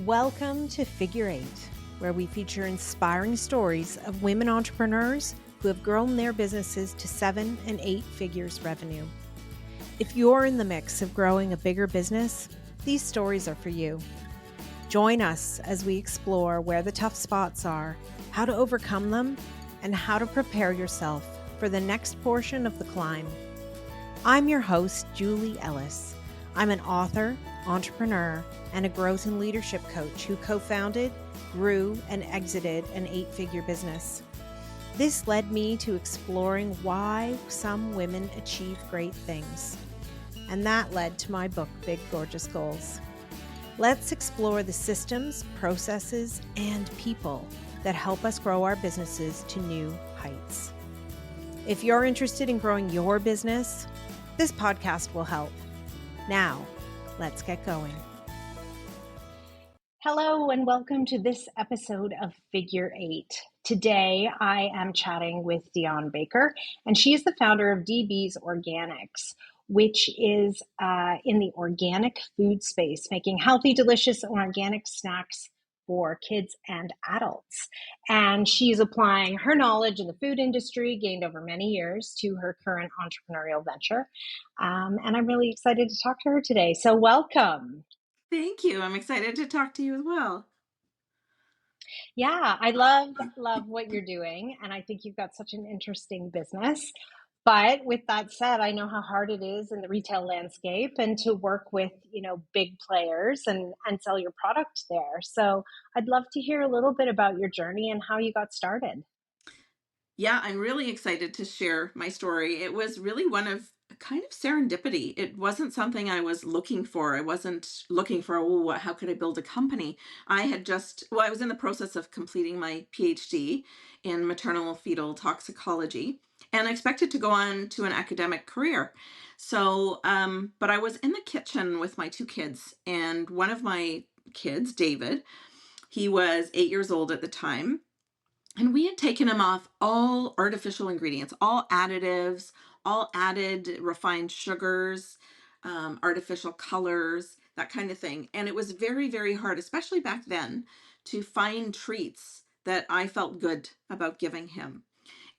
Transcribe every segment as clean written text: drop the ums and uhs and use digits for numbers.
Welcome to Figure Eight, where we feature inspiring stories of women entrepreneurs who have grown their businesses to 7 and 8 figures revenue. If you're in the mix of growing a bigger business, these stories are for you. Join us as we explore where the tough spots are, how to overcome them, and how to prepare yourself for the next portion of the climb. I'm your host, Julie Ellis. I'm an author, entrepreneur, and a growth and leadership coach who co-founded, grew, and exited an 8-figure business. This led me to exploring why some women achieve great things. And that led to my book, Big Gorgeous Goals. Let's explore the systems, processes, and people that help us grow our businesses to new heights. If you're interested in growing your business, this podcast will help. Now, let's get going. Hello, and welcome to this episode of Figure Eight. Today, I am chatting with Dionne Baker, and she is the founder of DeeBee's Organics, which is in the organic food space, making healthy, delicious, and organic snacks for kids and adults. And she's applying her knowledge in the food industry, gained over many years, to her current entrepreneurial venture. And I'm really excited to talk to her today. So welcome. Thank you. I'm excited to talk to you as well. Yeah, I love what you're doing, and I think you've got such an interesting business. But with that said, I know how hard it is in the retail landscape and to work with, big players and sell your product there. So I'd love to hear a little bit about your journey and how you got started. Yeah, I'm really excited to share my story. It was really one of kind of serendipity. It wasn't something I was looking for. I wasn't looking for, how could I build a company? I was in the process of completing my PhD in maternal fetal toxicology, and I expected to go on to an academic career. But I was in the kitchen with my two kids, and one of my kids, David, he was 8 years old at the time. And we had taken him off all artificial ingredients, all additives, all added refined sugars, artificial colors, that kind of thing. And it was very, very hard, especially back then, to find treats that I felt good about giving him.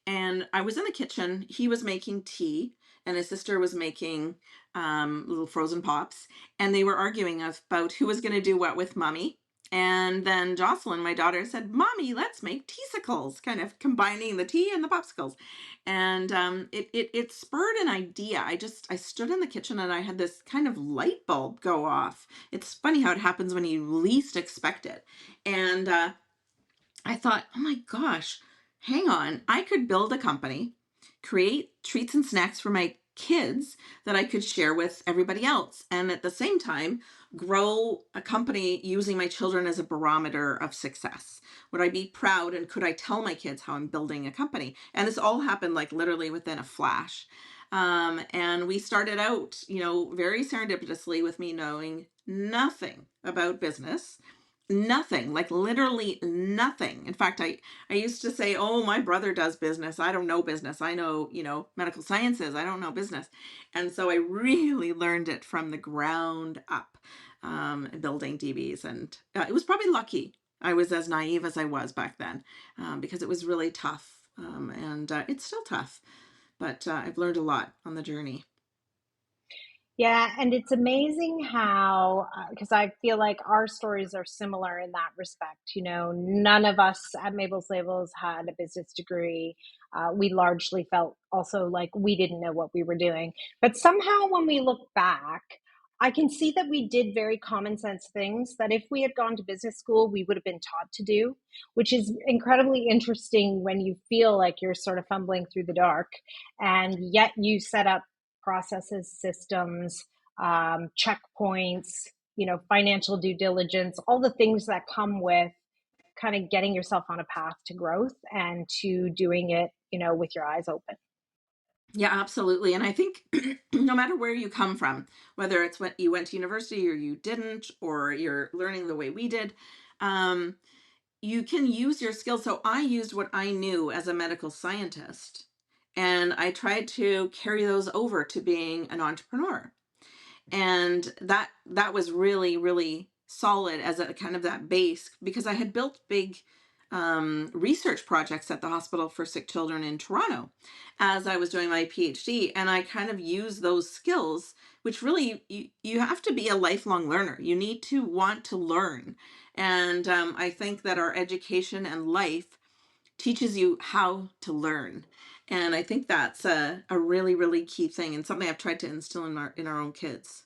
And I was in the kitchen. He was making tea, and his sister was making little frozen pops. And they were arguing about who was going to do what with mommy. And then Jocelyn, my daughter, said, "Mommy, let's make teasicles," kind of combining the tea and the popsicles. And it spurred an idea. I stood in the kitchen and I had this kind of light bulb go off. It's funny how it happens when you least expect it. And I thought, oh my gosh, hang on. I could build a company, create treats and snacks for my kids that I could share with everybody else. And at the same time, grow a company using my children as a barometer of success. Would I be proud, and could I tell my kids how I'm building a company? And this all happened like literally within a flash. And we started out, very serendipitously, with me knowing nothing about business. Nothing, like literally nothing. In fact, I used to say, "Oh, my brother does business. I don't know business. I know, medical sciences. I don't know business." And so I really learned it from the ground up, building DBs. And it was probably lucky I was as naive as I was back then, because it was really tough. And it's still tough, but I've learned a lot on the journey. Yeah, and it's amazing how, because I feel like our stories are similar in that respect. None of us at Mabel's Labels had a business degree. We largely felt also like we didn't know what we were doing. But somehow when we look back, I can see that we did very common sense things that if we had gone to business school, we would have been taught to do, which is incredibly interesting when you feel like you're sort of fumbling through the dark, and yet you set up processes, systems, checkpoints, financial due diligence, all the things that come with kind of getting yourself on a path to growth and to doing it, with your eyes open. Yeah, absolutely. And I think no matter where you come from, whether it's when you went to university or you didn't, or you're learning the way we did, um, you can use your skills. So I used what I knew as a medical scientist, and I tried to carry those over to being an entrepreneur. And that was really, really solid as a kind of that base, because I had built big research projects at the Hospital for Sick Children in Toronto as I was doing my PhD. And I kind of use those skills, which really you have to be a lifelong learner. You need to want to learn. And I think that our education and life teaches you how to learn. And I think that's a really, really key thing, and something I've tried to instill in our own kids.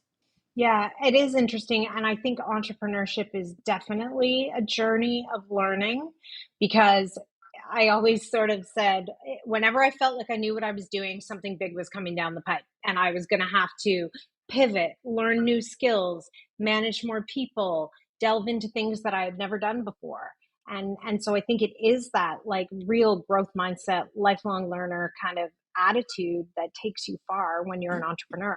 Yeah, it is interesting. And I think entrepreneurship is definitely a journey of learning because I always sort of said, whenever I felt like I knew what I was doing, something big was coming down the pipe and I was going to have to pivot, learn new skills, manage more people, delve into things that I had never done before. And so I think it is that like real growth mindset, lifelong learner kind of attitude that takes you far when you're an entrepreneur.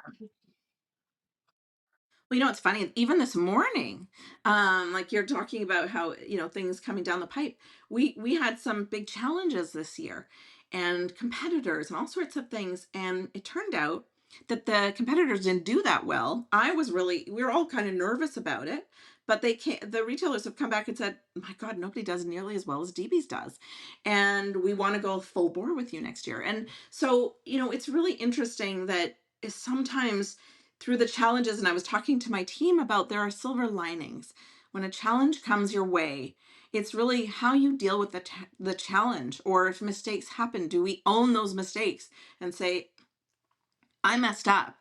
Well, it's funny. Even this morning, like you're talking about how things coming down the pipe. We had some big challenges this year, and competitors and all sorts of things. And it turned out that the competitors didn't do that well. We were all kind of nervous about it, but they can't. The retailers have come back and said, "My God, nobody does nearly as well as DeeBee's does, and we want to go full bore with you next year." And so, it's really interesting that is sometimes through the challenges, and I was talking to my team about there are silver linings. When a challenge comes your way, it's really how you deal with the challenge, or if mistakes happen, do we own those mistakes and say, I messed up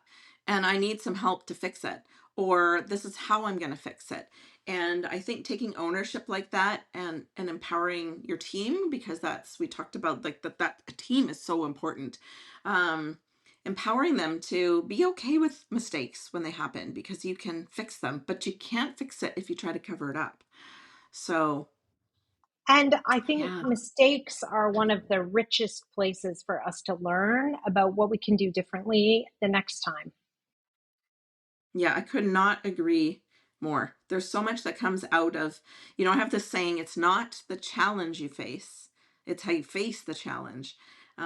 and I need some help to fix it, or this is how I'm going to fix it. And I think taking ownership like that, and empowering your team, because that's, we talked about like that a team is so important. Um, Empowering them to be okay with mistakes when they happen, because you can fix them, but you can't fix it if you try to cover it up. So, And I think yeah. mistakes are one of the richest places for us to learn about what we can do differently the next time. Yeah, I could not agree more. There's so much that comes out of, I have this saying, it's not the challenge you face, it's how you face the challenge.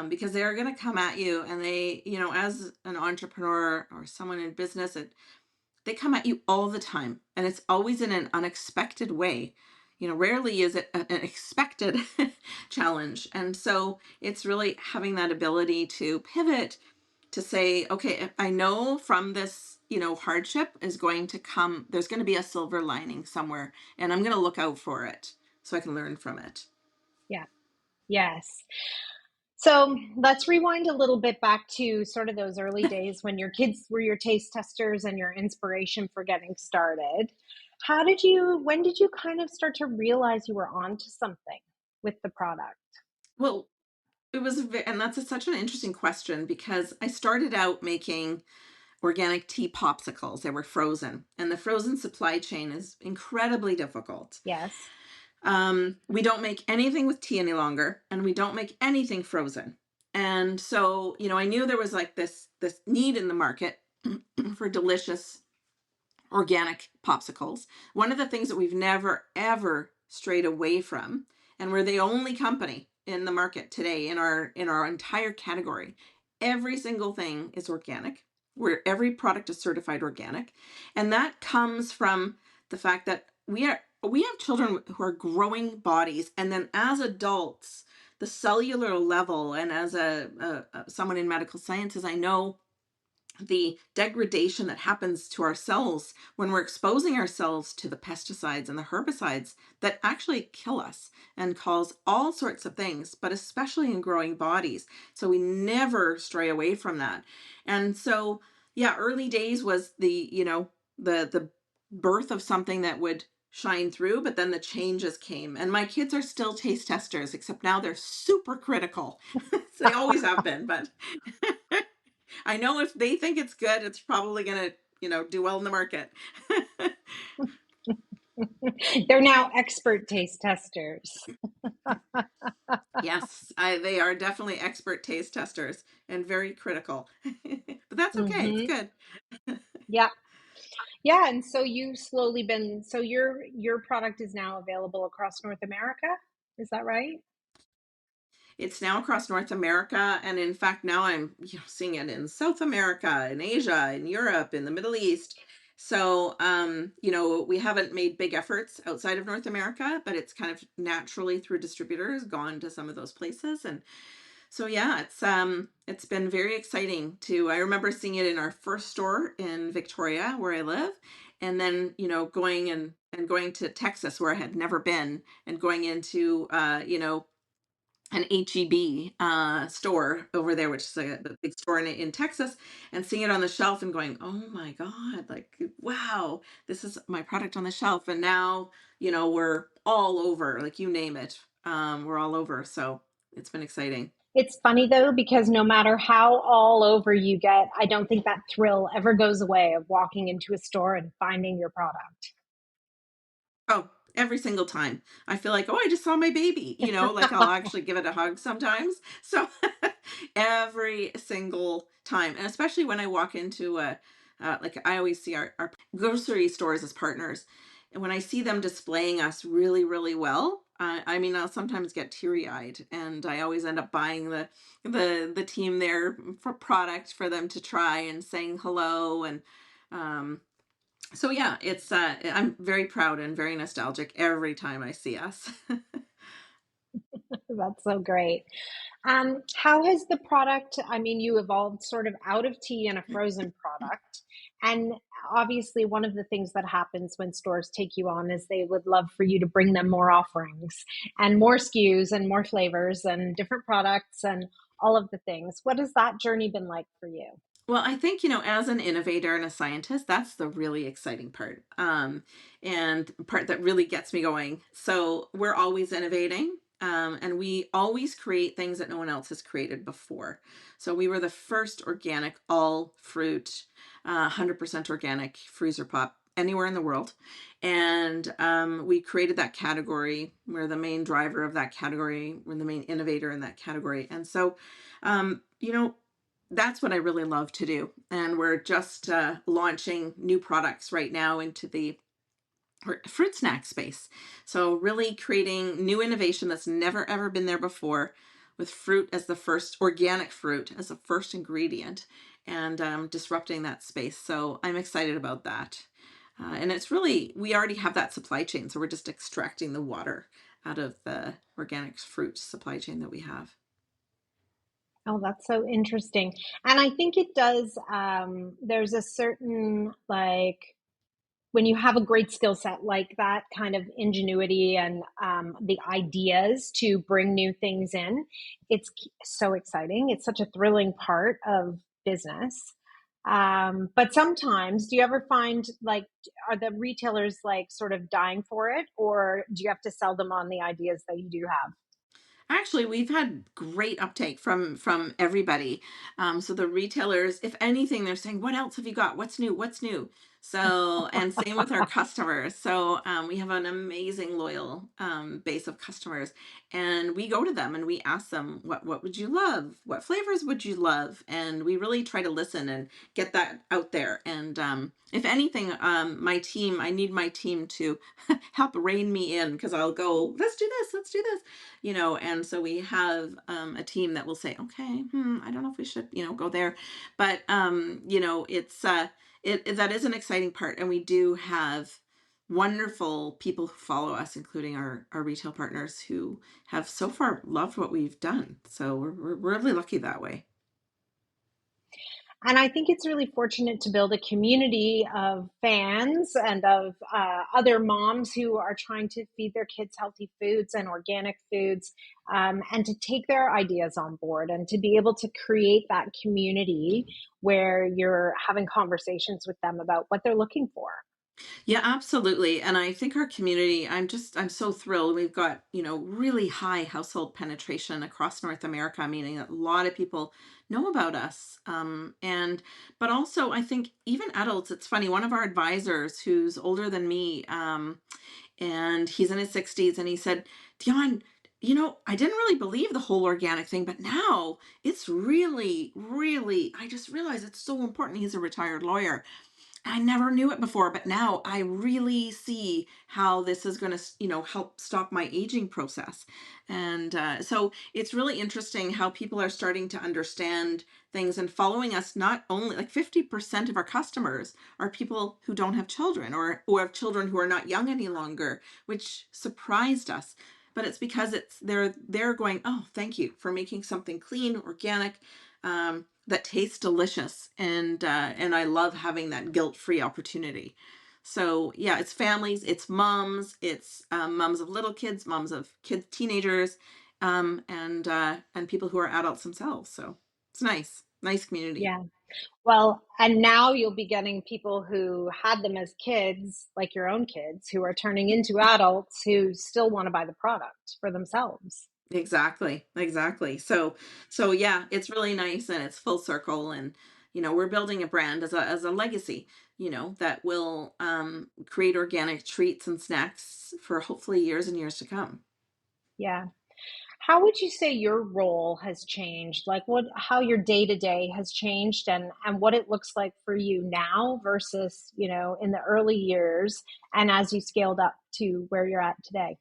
Because they're going to come at you, and they, as an entrepreneur or someone in business, they come at you all the time, and it's always in an unexpected way. Rarely is it an expected challenge. And so it's really having that ability to pivot, to say, okay, I know from this, hardship is going to come, there's going to be a silver lining somewhere, and I'm going to look out for it so I can learn from it. Yeah. Yes. So let's rewind a little bit back to sort of those early days when your kids were your taste testers and your inspiration for getting started. When did you kind of start to realize you were onto something with the product? Well, and that's such an interesting question, because I started out making organic tea popsicles. They were frozen, and the frozen supply chain is incredibly difficult. Yes. We don't make anything with tea any longer, and we don't make anything frozen. And so, I knew there was like this need in the market for delicious organic popsicles. One of the things that we've never ever strayed away from, and we're the only company in the market today in our entire category. Every single thing is organic. Where every product is certified organic, and that comes from the fact that we have children who are growing bodies, and then as adults, the cellular level, and as someone in medical sciences, I know the degradation that happens to our cells when we're exposing ourselves to the pesticides and the herbicides that actually kill us and cause all sorts of things, but especially in growing bodies. So we never stray away from that. And so, yeah, early days was the birth of something that would shine through, but then the changes came. And my kids are still taste testers, except now they're super critical. They always have been, but I know if they think it's good, it's probably going to, do well in the market. They're now expert taste testers. Yes, they are definitely expert taste testers and very critical. But that's okay. It's Hmm. good. Yeah. Yeah, and so you've slowly been so your product is now available across North America? Is that right? It's now across North America, and in fact, now I'm seeing it in South America, in Asia, in Europe, in the Middle East. So, we haven't made big efforts outside of North America, but it's kind of naturally through distributors gone to some of those places. And so yeah, it's been very exciting to I remember seeing it in our first store in Victoria where I live, and then, going to Texas where I had never been, and going into an HEB store over there, which is a big store in Texas, and seeing it on the shelf and going, oh my God, like, wow, this is my product on the shelf. And now, we're all over, like you name it. We're all over. So it's been exciting. It's funny though, because no matter how all over you get, I don't think that thrill ever goes away of walking into a store and finding your product. Oh, every single time. I feel like, oh, I just saw my baby, like I'll actually give it a hug sometimes. So every single time. And especially when I walk into like I always see our grocery stores as partners. And when I see them displaying us really, really well, I mean, I'll sometimes get teary eyed, and I always end up buying the team there for product for them to try and saying hello. And um, so yeah, I'm very proud and very nostalgic every time I see us. That's so great. How has the product, I mean, you evolved sort of out of tea and a frozen product. And obviously, one of the things that happens when stores take you on is they would love for you to bring them more offerings and more SKUs and more flavors and different products and all of the things. What has that journey been like for you? Well, I think, as an innovator and a scientist, that's the really exciting part. And part that really gets me going. So we're always innovating. And we always create things that no one else has created before. So we were the first organic, all fruit, 100% organic freezer pop anywhere in the world. And we created that category. We're the main driver of that category. We're the main innovator in that category. And so, um, you know, that's what I really love to do. And we're just launching new products right now into the fruit snack space. So, really creating new innovation that's never ever been there before, with fruit as the first, organic fruit as the first ingredient, and disrupting that space. So, I'm excited about that. And it's really, we already have that supply chain. So, we're just extracting the water out of the organic fruit supply chain that we have. Oh, that's so interesting. And I think it does, there's a certain like, when you have a great skill set like that kind of ingenuity and the ideas to bring new things in, it's so exciting. It's such a thrilling part of business. But sometimes, do you ever find like, are the retailers like sort of dying for it, or do you have to sell them on the ideas that you do have? Actually, we've had great uptake from everybody. So the retailers, if anything, they're saying, "What else have you got? What's new? What's new?" So, and same with our customers. So we have an amazing loyal base of customers, and we go to them and we ask them, "What would you love? What flavors would you love?" And we really try to listen and get that out there. And if anything, I need my team to help rein me in, because I'll go, "Let's do this. Let's do this." And so we have a team that will say, okay, I don't know if we should, go there. But it's that is an exciting part. And we do have wonderful people who follow us, including our retail partners, who have so far loved what we've done. So we're really lucky that way. And I think it's really fortunate to build a community of fans and of other moms who are trying to feed their kids healthy foods and organic foods, and to take their ideas on board and to be able to create that community where you're having conversations with them about what they're looking for. Yeah, absolutely. And I think our community, I'm so thrilled. We've got, really high household penetration across North America, meaning that a lot of people know about us. But also I think even adults, it's funny, one of our advisors who's older than me, and he's in his 60s, and he said, Dionne, I didn't really believe the whole organic thing, but now it's really, really, I just realized it's so important. He's a retired lawyer, I never knew it before, but now I really see how this is going to, help stop my aging process. And so it's really interesting how people are starting to understand things and following us. Not only like 50% of our customers are people who don't have children or have children who are not young any longer, which surprised us. But it's because they're going, oh, thank you for making something clean, organic, that tastes delicious, and I love having that guilt-free opportunity. So yeah, it's families, it's moms, it's moms of little kids, moms of kids, teenagers, and people who are adults themselves. So it's nice community. Yeah. Well, and now you'll be getting people who had them as kids, like your own kids, who are turning into adults who still want to buy the product for themselves. Exactly. So yeah, it's really nice and it's full circle, and we're building a brand as a legacy, that will create organic treats and snacks for hopefully years and years to come. Yeah. How would you say your role has changed? Like how your day to day has changed and what it looks like for you now versus, in the early years and as you scaled up to where you're at today?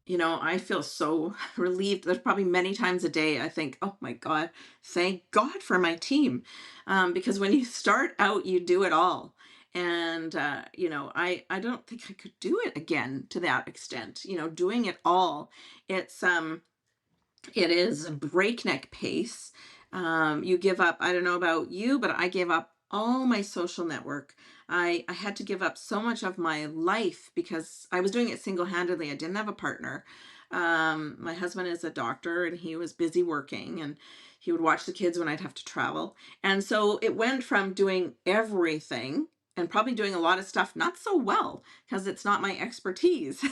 I feel so relieved. There's probably many times a day I think, oh my God, thank God for my team. Because when you start out, you do it all. And, I don't think I could do it again to that extent, doing it all. It's, it is a breakneck pace. You give up, I don't know about you, but I gave up all my social network. I had to give up so much of my life because I was doing it single handedly. I didn't have a partner. My husband is a doctor and he was busy working, and he would watch the kids when I'd have to travel. And so it went from doing everything and probably doing a lot of stuff not so well because it's not my expertise,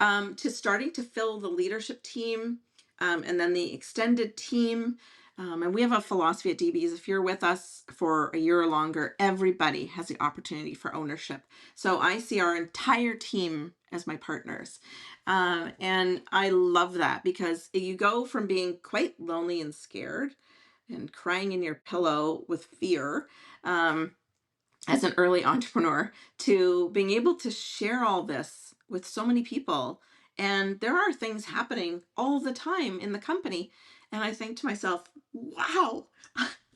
to starting to fill the leadership team, and then the extended team. And we have a philosophy at DeeBee's: if you're with us for a year or longer, everybody has the opportunity for ownership. So I see our entire team as my partners. And I love that because you go from being quite lonely and scared and crying in your pillow with fear, um, as an early entrepreneur, to being able to share all this with so many people. And there are things happening all the time in the company. And I think to myself, wow,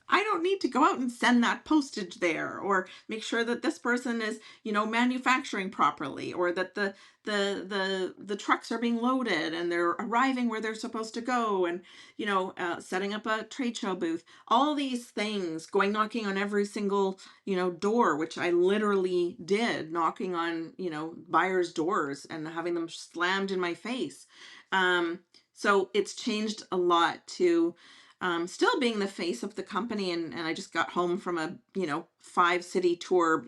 I don't need to go out and send that postage there, or make sure that this person is, manufacturing properly, or that the trucks are being loaded and they're arriving where they're supposed to go, and setting up a trade show booth. All these things, going knocking on every single door, which I literally did, knocking on buyers' doors and having them slammed in my face. So it's changed a lot to, still being the face of the company. And I just got home from a, 5 city tour,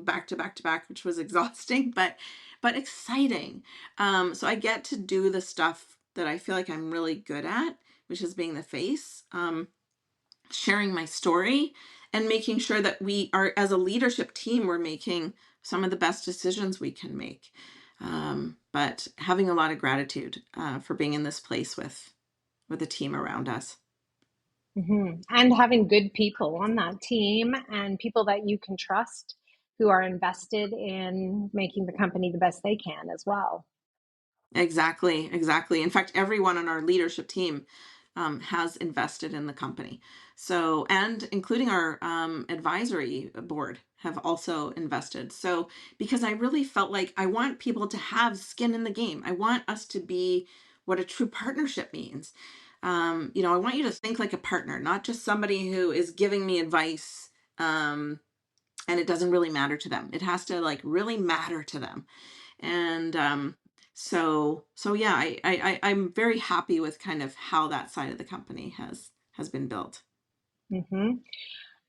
back to back to back, which was exhausting, but exciting. So I get to do the stuff that I feel like I'm really good at, which is being the face, sharing my story, and making sure that we are, as a leadership team, we're making some of the best decisions we can make. But having a lot of gratitude, for being in this place with a team around us. And having good people on that team and people that you can trust who are invested in making the company the best they can as well. Exactly. In fact, everyone on our leadership team, has invested in the company. So, and including our, advisory board have also invested. So, because I really felt like I want people to have skin in the game. I want us to be what a true partnership means. I want you to think like a partner, not just somebody who is giving me advice, and it doesn't really matter to them. It has to like really matter to them. And so yeah, I'm very happy with kind of how that side of the company has been built. hmm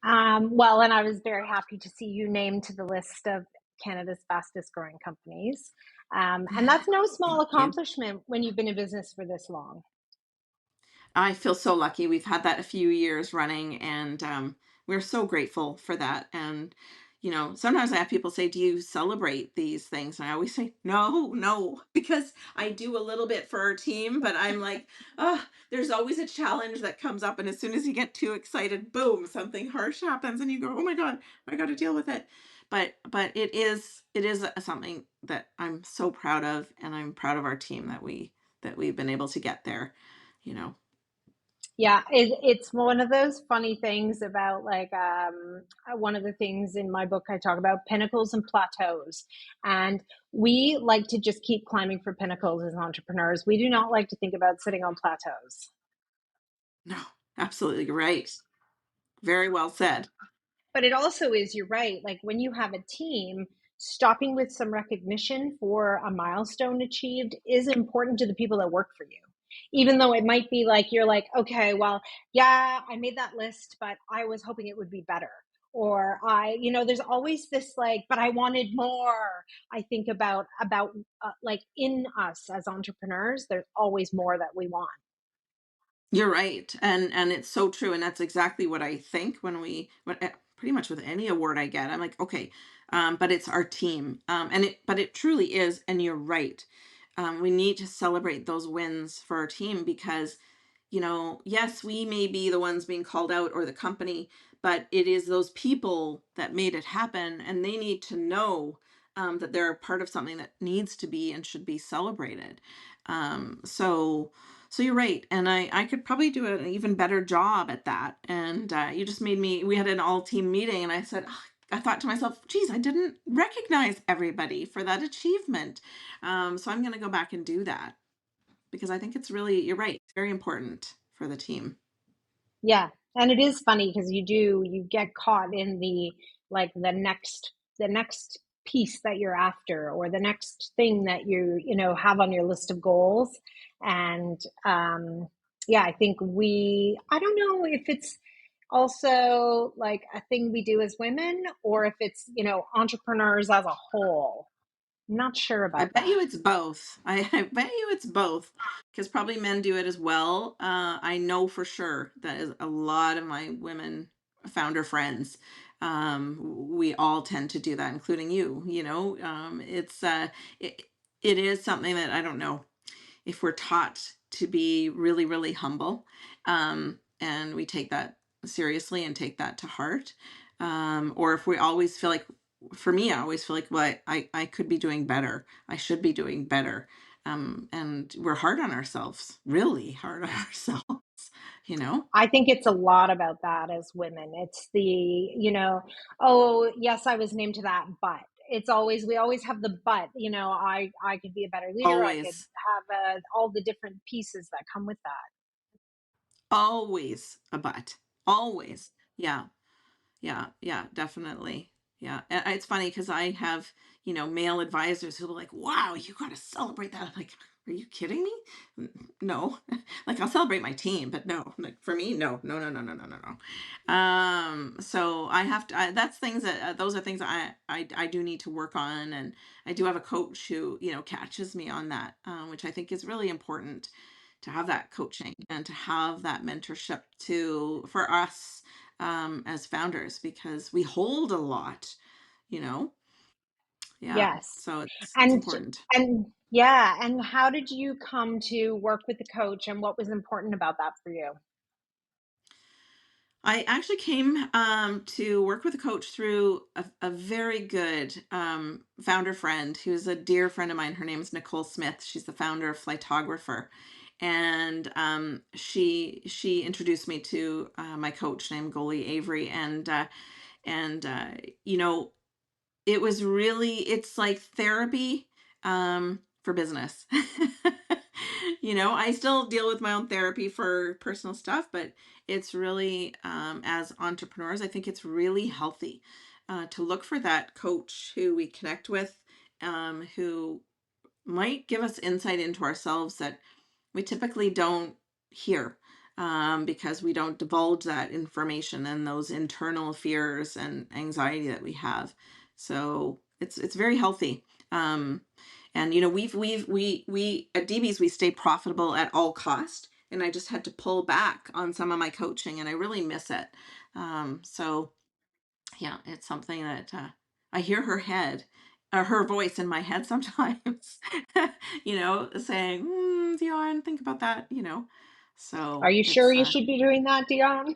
well, and I was very happy to see you named to the list of Canada's fastest growing companies. And that's no small Thank you. accomplishment when you've been in business for this long. I feel so lucky. We've had that a few years running, and we're so grateful for that. And sometimes I have people say, "Do you celebrate these things?" And I always say, "No, no," because I do a little bit for our team, but I'm like, oh, there's always a challenge that comes up, and as soon as you get too excited, boom, something harsh happens, and you go, "Oh my God, I got to deal with it." But it is something that I'm so proud of, and I'm proud of our team that we've been able to get there. You know. Yeah, it's one of those funny things about like one of the things in my book I talk about pinnacles and plateaus. And we like to just keep climbing for pinnacles as entrepreneurs. We do not like to think about sitting on plateaus. No, absolutely right. Very well said. But it also is, you're right, like when you have a team, stopping with some recognition for a milestone achieved is important to the people that work for you. Even though it might be like, you're like, okay, well, yeah, I made that list, but I was hoping it would be better. Or there's always this like, but I wanted more. I think about like in us as entrepreneurs, there's always more that we want. You're right, and it's so true, and that's exactly what I think pretty much with any award I get. I'm like, okay, but it's our team, but it truly is, and you're right. We need to celebrate those wins for our team because, yes, we may be the ones being called out or the company, but it is those people that made it happen, and they need to know that they're a part of something that needs to be and should be celebrated. So you're right, and I could probably do an even better job at that. And you just made me. We had an all team meeting, and I said, "Ugh," I thought to myself, geez, I didn't recognize everybody for that achievement. So I'm going to go back and do that because I think it's really, you're right, it's very important for the team. Yeah. And it is funny because you get caught in the like the next piece that you're after or the next thing that you have on your list of goals. And yeah, I think I don't know if it's also like a thing we do as women or if it's, entrepreneurs as a whole. I'm not sure I about bet that. you it's both. I bet you it's both because probably men do it as well. I know for sure that is a lot of my women founder friends. We all tend to do that, including you. It, it is something that I don't know if we're taught to be really, really humble, and we take that seriously and take that to heart, or if we always feel like, for me, I always feel like, well, I could be doing better. I should be doing better. And we're hard on ourselves, really hard on ourselves, you know? I think it's a lot about that as women. It's oh, yes, I was named to that, but it's always, we always have the but, I could be a better leader. I could Always, have all the different pieces that come with that. always a but. Always. Yeah. Yeah, yeah, definitely. Yeah. And it's funny because I have, male advisors who are like, wow, you got to celebrate that. I'm like, are you kidding me? No. Like, I'll celebrate my team, but no, like for me, no, no, no, no, no, no, no, no. So I have to, that's things that, those are things that I do need to work on. And I do have a coach who, catches me on that, which I think is really important to have that coaching and to have that mentorship for us as founders because we hold a lot, you know? Yeah. Yes. So it's And, important. and yeah. And how did you come to work with the coach and what was important about that for you? I actually came to work with a coach through a very good founder friend who's a dear friend of mine. Her name is Nicole Smith. She's the founder of Flightographer. And she introduced me to my coach named Goalie Avery. And you know, it's like therapy for business. I still deal with my own therapy for personal stuff, but it's really, as entrepreneurs, I think it's really healthy to look for that coach who we connect with, who might give us insight into ourselves that we typically don't hear, because we don't divulge that information and those internal fears and anxiety that we have. So it's very healthy. And we at DeeBee's we stay profitable at all cost, and I just had to pull back on some of my coaching, and I really miss it. So Yeah, it's something that I hear her voice in my head sometimes, saying, Dionne, think about that, Are So you sure it's, you should be doing that, Dionne?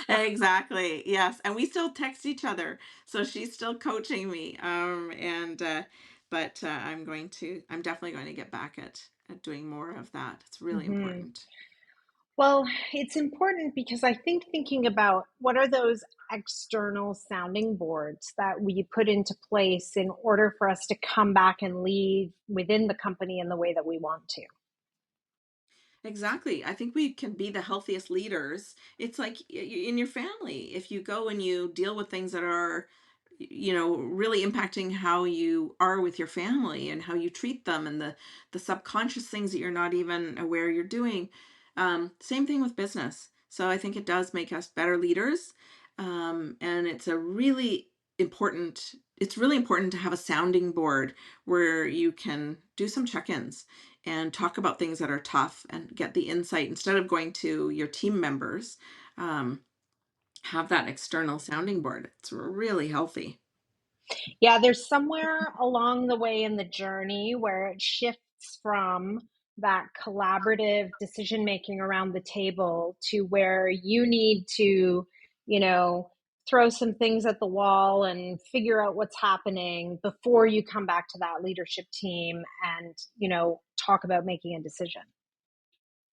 exactly. Yes. And we still text each other. So she's still coaching me. But I'm definitely going to get back at doing more of that. It's really Hmm. important. Well, it's important because I think thinking about what are those external sounding boards that we put into place in order for us to come back and lead within the company in the way that we want to. Exactly. I think we can be the healthiest leaders. It's like in your family. If you go and you deal with things that are, really impacting how you are with your family and how you treat them, and the subconscious things that you're not even aware you're doing. Same thing with business. So I think it does make us better leaders. And it's really important to have a sounding board where you can do some check-ins and talk about things that are tough and get the insight instead of going to your team members. um, have that external sounding board. It's really healthy. Yeah, there's somewhere along the way in the journey where it shifts from that collaborative decision making around the table to where you need to, you know, throw some things at the wall and figure out what's happening before you come back to that leadership team and, talk about making a decision.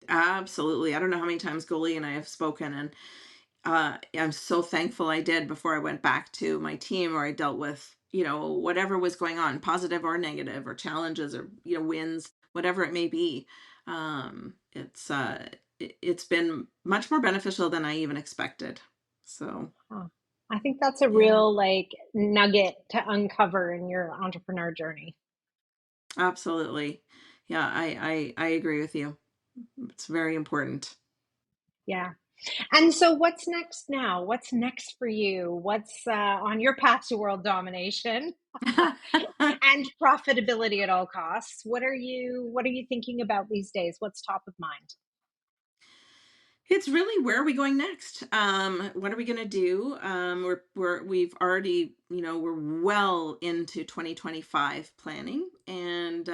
Absolutely. I don't know how many times Goalie and I have spoken, and I'm so thankful I did before I went back to my team, or I dealt with, whatever was going on, positive or negative, or challenges, or, wins, whatever it may be. It's been much more beneficial than I even expected. So, Huh. I think that's a yeah, real like nugget to uncover in your entrepreneur journey. absolutely. Yeah, I agree with you. It's very important. Yeah. And so, what's next now? What's next for you? What's on your path to world domination and profitability at all costs? What are you thinking about these days? What's top of mind? It's really, where are we going next? What are we going to do? We've already, we're well into 2025 planning, and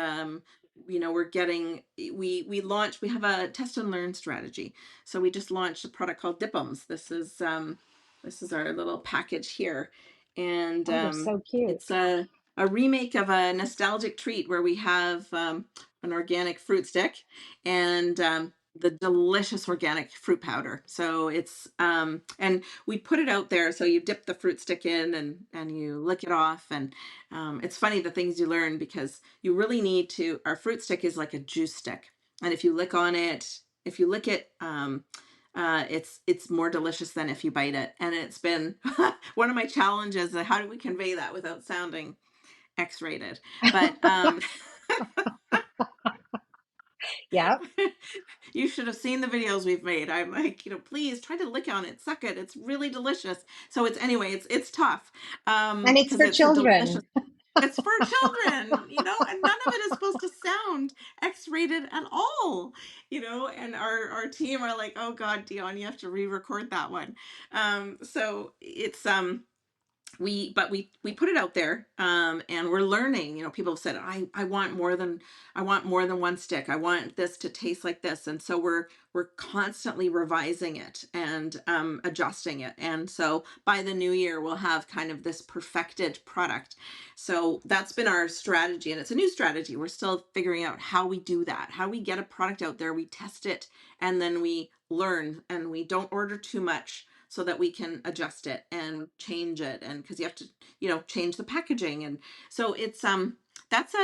we're getting, we launched, we have a test and learn strategy. So we just launched a product called Dipums. This is our little package here, and Oh, they're so cute. it's a remake of a nostalgic treat where we have an organic fruit stick, and the delicious organic fruit powder. So and we put it out there. So you dip the fruit stick in, and you lick it off. And it's funny the things you learn, because you really need to. Our fruit stick is like a juice stick, and if you lick on it, if you lick it, it's more delicious than if you bite it. And it's been one of my challenges. How do we convey that without sounding X-rated? But Yeah. you should have seen the videos we've made. I'm like, please try to lick on it, suck it. It's really delicious. So it's tough. And it's Because for it's a delicious, children. it's for children, and none of it is supposed to sound X-rated at all, and our team are like, oh God, Dionne, you have to re-record that one. So it's we put it out there, and we're learning. People have said, I want more than one stick. I want this to taste like this. And so we're constantly revising it and adjusting it. And so by the new year, we'll have kind of this perfected product. So that's been our strategy, and it's a new strategy. We're still figuring out how we do that, how we get a product out there, we test it, and then we learn, and we don't order too much, so that we can adjust it and change it. And because you have to, change the packaging. And so that's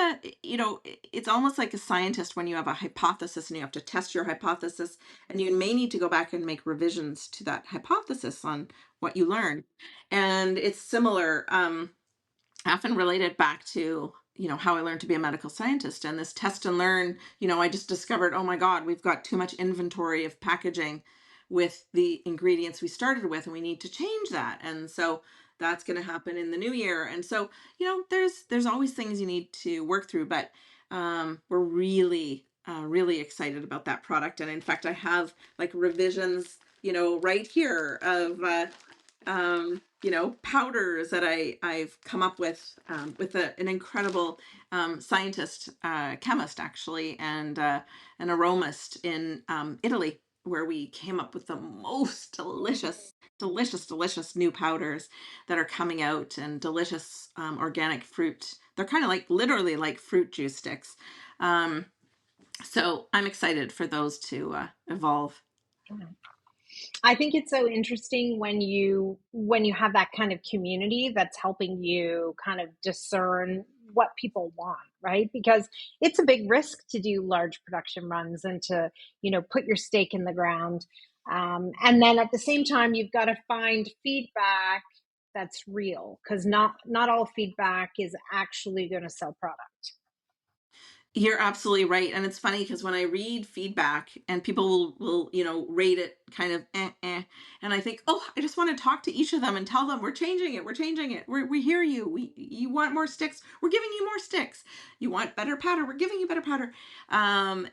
it's almost like a scientist. When you have a hypothesis and you have to test your hypothesis, and you may need to go back and make revisions to that hypothesis on what you learn. And it's similar. I often relate it back to, how I learned to be a medical scientist, and this test and learn. I just discovered, oh my God, we've got too much inventory of packaging with the ingredients we started with, and we need to change that. And so that's going to happen in the new year. And so, there's always things you need to work through, but we're really excited about that product. And in fact, I have like revisions, right here of powders that I've come up with an incredible scientist, chemist actually, and an aromist in Italy, where we came up with the most delicious new powders that are coming out, and delicious organic fruit. They're kind of like literally like fruit juice sticks. Um, so I'm excited for those to evolve. I think it's so interesting when you have that kind of community that's helping you kind of discern what people want, right? Because it's a big risk to do large production runs and to, put your stake in the ground. And then at the same time, you've got to find feedback that's real, because not all feedback is actually going to sell product. You're absolutely right. And it's funny because when I read feedback and people will rate it kind of and I think, oh, I just want to talk to each of them and tell them we're changing it. We're changing it. We hear you. You want more sticks. We're giving you more sticks. You want better powder. We're giving you better powder. But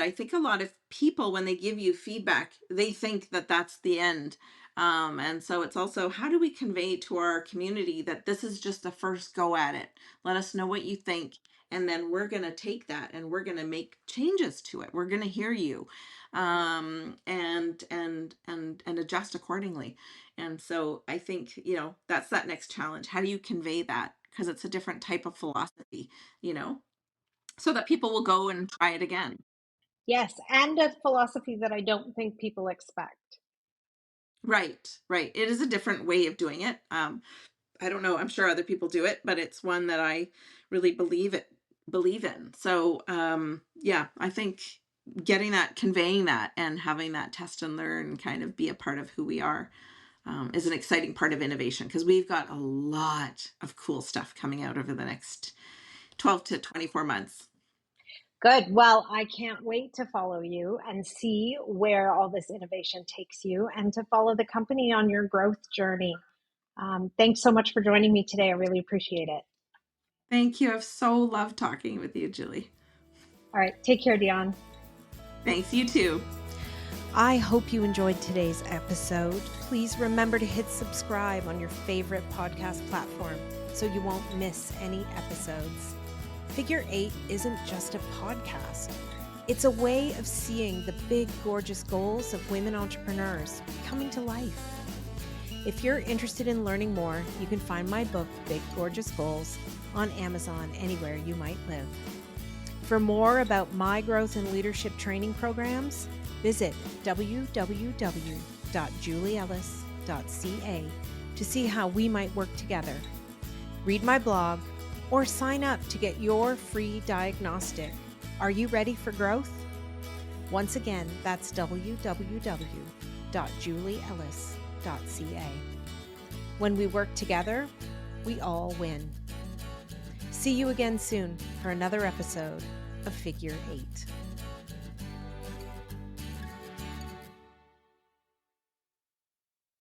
I think a lot of people, when they give you feedback, they think that that's the end. And so it's also, how do we convey to our community that this is just the first go at it? Let us know what you think, and then we're going to take that and we're going to make changes to it. We're going to hear you, and adjust accordingly. And so I think, that's that next challenge. How do you convey that? Because it's a different type of philosophy, you know, so that people will go and try it again. Yes, and a philosophy that I don't think people expect. Right, right. It is a different way of doing it. I don't know. I'm sure other people do it, but it's one that I really believe in. So, yeah, I think getting that, conveying that, and having that test and learn kind of be a part of who we are, is an exciting part of innovation, because we've got a lot of cool stuff coming out over the next 12 to 24 months. Good. Well, I can't wait to follow you and see where all this innovation takes you, and to follow the company on your growth journey. Thanks so much for joining me today. I really appreciate it. Thank you. I've so loved talking with you, Julie. All right. Take care, Dionne. Thanks. You too. I hope you enjoyed today's episode. Please remember to hit subscribe on your favorite podcast platform so you won't miss any episodes. Figure 8 isn't just a podcast. It's a way of seeing the big, gorgeous goals of women entrepreneurs coming to life. If you're interested in learning more, you can find my book, Big Gorgeous Goals, on Amazon anywhere you might live. For more about my growth and leadership training programs, visit www.julieellis.ca to see how we might work together. Read my blog or sign up to get your free diagnostic. Are you ready for growth? Once again, that's www.julieellis.ca. When we work together, we all win. See you again soon for another episode of Figure 8.